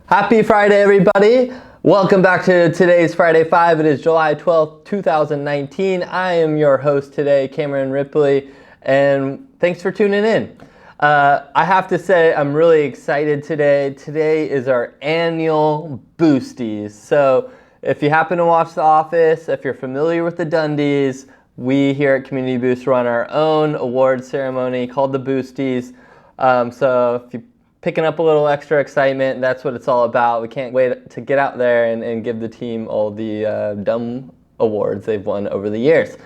Happy Friday, everybody. Welcome back to today's Friday 5. It is July 12th, 2019. I am your host today, Cameron Ripley, and thanks for tuning in. I have to say, I'm really excited today. Today is our annual Boosties. So if you happen to watch The Office, if you're familiar with the Dundies, we here at Community Boost run our own award ceremony called the Boosties. So if you're picking up a little extra excitement, that's what it's all about. We can't wait to get out there and give the team all the dumb awards they've won over the years.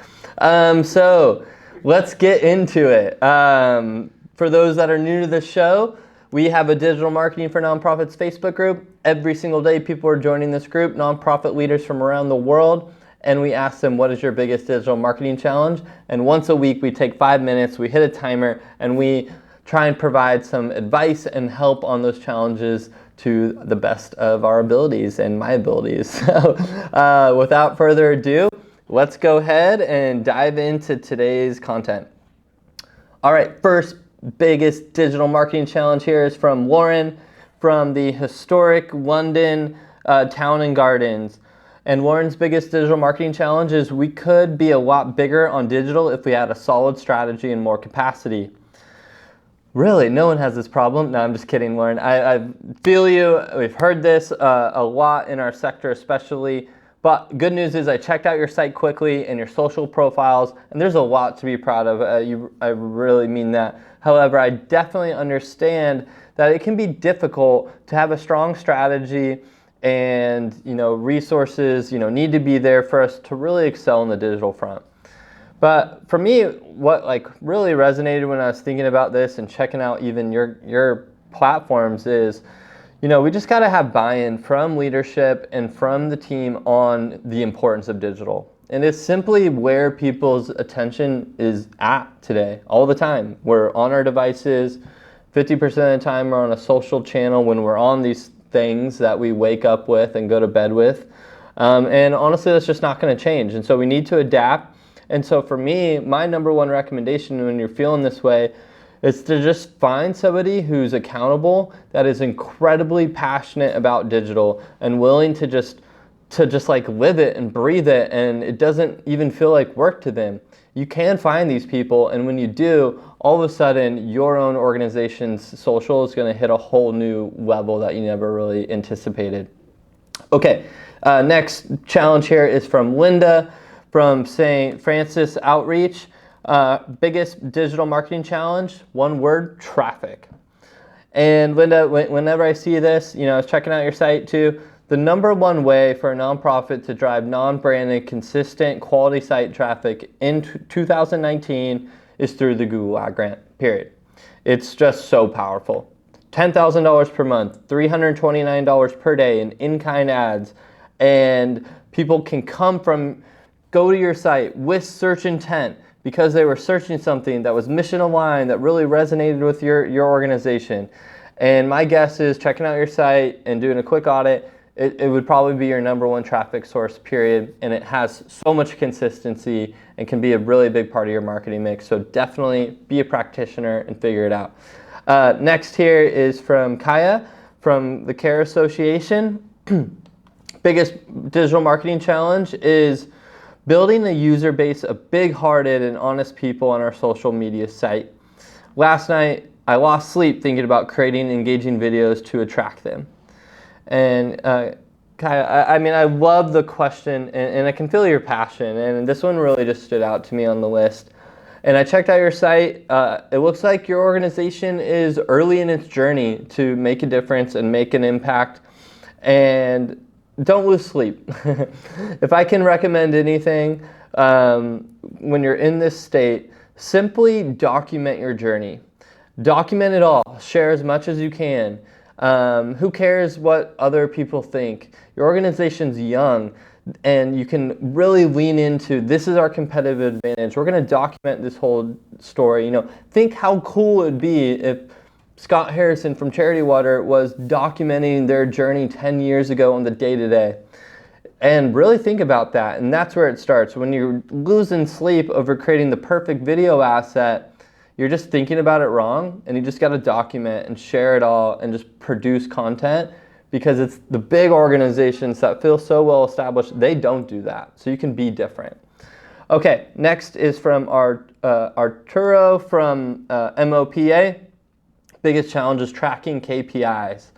So let's get into it. For those that are new to the show, we have a Digital Marketing for Nonprofits Facebook group. Every single day, people are joining this group, nonprofit leaders from around the world, and we ask them, what is your biggest digital marketing challenge? And once a week, we take 5 minutes, we hit a timer, and we try and provide some advice and help on those challenges to the best of our abilities and my abilities. So without further ado, let's go ahead and dive into today's content. All right, first biggest digital marketing challenge here is from Lauren from the historic London Town and Gardens. And Lauren's biggest digital marketing challenge is we could be a lot bigger on digital if we had a solid strategy and more capacity. Really, no one has this problem. No, I'm just kidding, Lauren. I feel you. We've heard this a lot in our sector especially. But good news is I checked out your site quickly and your social profiles, and there's a lot to be proud of. I really mean that. However, I definitely understand that it can be difficult to have a strong strategy and resources need to be there for us to really excel in the digital front. But for me, what really resonated when I was thinking about this and checking out even your platforms is, we just got to have buy-in from leadership and from the team on the importance of digital. And it's simply where people's attention is at today, all the time. We're on our devices, 50% of the time we're on a social channel when we're on these things that we wake up with and go to bed with. And honestly, that's just not going to change. And so we need to adapt. And so for me, my number one recommendation when you're feeling this way is to just find somebody who's accountable, that is incredibly passionate about digital and willing to just live it and breathe it, and it doesn't even feel like work to them. You can find these people, and when you do, all of a sudden your own organization's social is going to hit a whole new level that you never really anticipated. Okay, next challenge here is from Linda from St. Francis Outreach. Biggest digital marketing challenge, one word, traffic. And Linda, whenever I see this, I was checking out your site too, the number one way for a nonprofit to drive non-branded, consistent, quality site traffic in 2019 is through the Google Ad Grant, period. It's just so powerful. $10,000 per month, $329 per day in in-kind ads, and people can go to your site with search intent because they were searching something that was mission aligned, that really resonated with your organization. And my guess is checking out your site and doing a quick audit, it would probably be your number one traffic source, period. And it has so much consistency and can be a really big part of your marketing mix. So definitely be a practitioner and figure it out. Next here is from Kaya from the CARE Association. Biggest digital marketing challenge is building a user base of big-hearted and honest people on our social media site. Last night, I lost sleep thinking about creating engaging videos to attract them. And Kaya, I love the question, and I can feel your passion, and this one really just stood out to me on the list. And I checked out your site. It looks like your organization is early in its journey to make a difference and make an impact. And don't lose sleep. If I can recommend anything, when you're in this state, simply document your journey. Document it all. Share as much as you can. Who cares what other people think? Your organization's young, and you can really lean into, this is our competitive advantage. We're going to document this whole story. Think how cool it would be if Scott Harrison from Charity Water was documenting their journey 10 years ago on the day-to-day. And really think about that, and that's where it starts. When you're losing sleep over creating the perfect video asset, you're just thinking about it wrong, and you just got to document and share it all and just produce content because it's the big organizations that feel so well established, they don't do that. So you can be different. Okay, next is from Arturo from MOPA. Biggest challenge is tracking KPIs.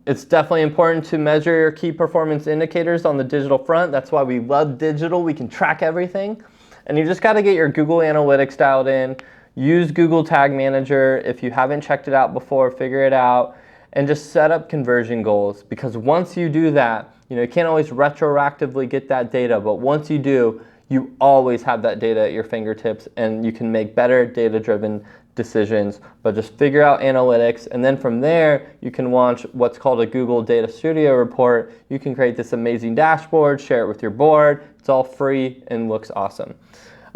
It's definitely important to measure your key performance indicators on the digital front. That's why we love digital. We can track everything. And you just got to get your Google Analytics dialed in. Use Google Tag Manager. If you haven't checked it out before, figure it out. And just set up conversion goals. Because once you do that, you can't always retroactively get that data. But once you do, you always have that data at your fingertips. And you can make better data-driven decisions, but just figure out analytics, and then from there you can launch what's called a Google Data Studio report. You can create this amazing dashboard, share it with your board. It's all free and looks awesome.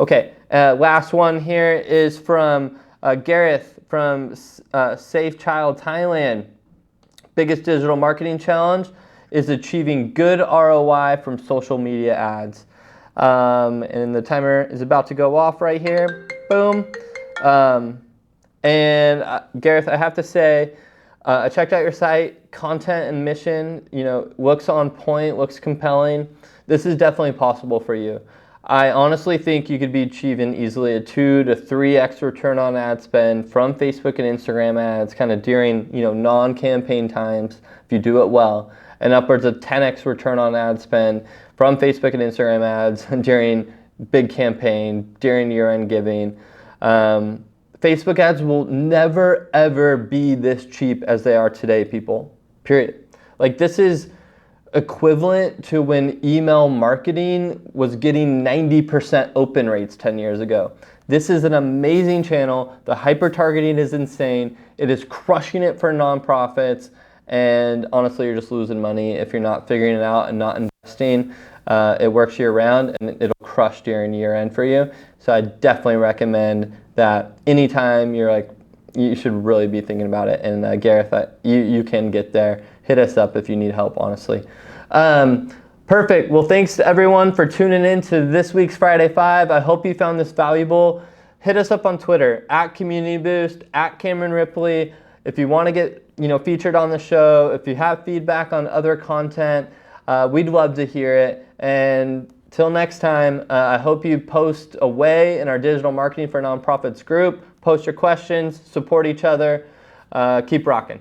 Okay, last one here is from Gareth from Safe Child Thailand. Biggest digital marketing challenge is achieving good ROI from social media ads. And the timer is about to go off right here. Boom. Gareth, I have to say, I checked out your site. Content and mission, looks on point, looks compelling. This is definitely possible for you. I honestly think you could be achieving easily a 2 to 3x return on ad spend from Facebook and Instagram ads, kind of during non-campaign times if you do it well, and upwards of 10x return on ad spend from Facebook and Instagram ads during big campaign, during year-end giving. Facebook ads will never, ever be this cheap as they are today, people, period. Like, this is equivalent to when email marketing was getting 90% open rates 10 years ago. This is an amazing channel. The hyper-targeting is insane. It is crushing it for nonprofits, and honestly, you're just losing money if you're not figuring it out and not investing. It works year-round, and it'll crush during year-end for you. So I definitely recommend that anytime you're like, you should really be thinking about it. And Gareth, you can get there. Hit us up if you need help, honestly. Perfect. Well, thanks to everyone for tuning in to this week's Friday 5. I hope you found this valuable. Hit us up on Twitter, @CommunityBoost, @Cameron Ripley. If you want to get featured on the show, if you have feedback on other content, we'd love to hear it. And till next time, I hope you post away in our Digital Marketing for Nonprofits group. Post your questions, support each other, keep rocking.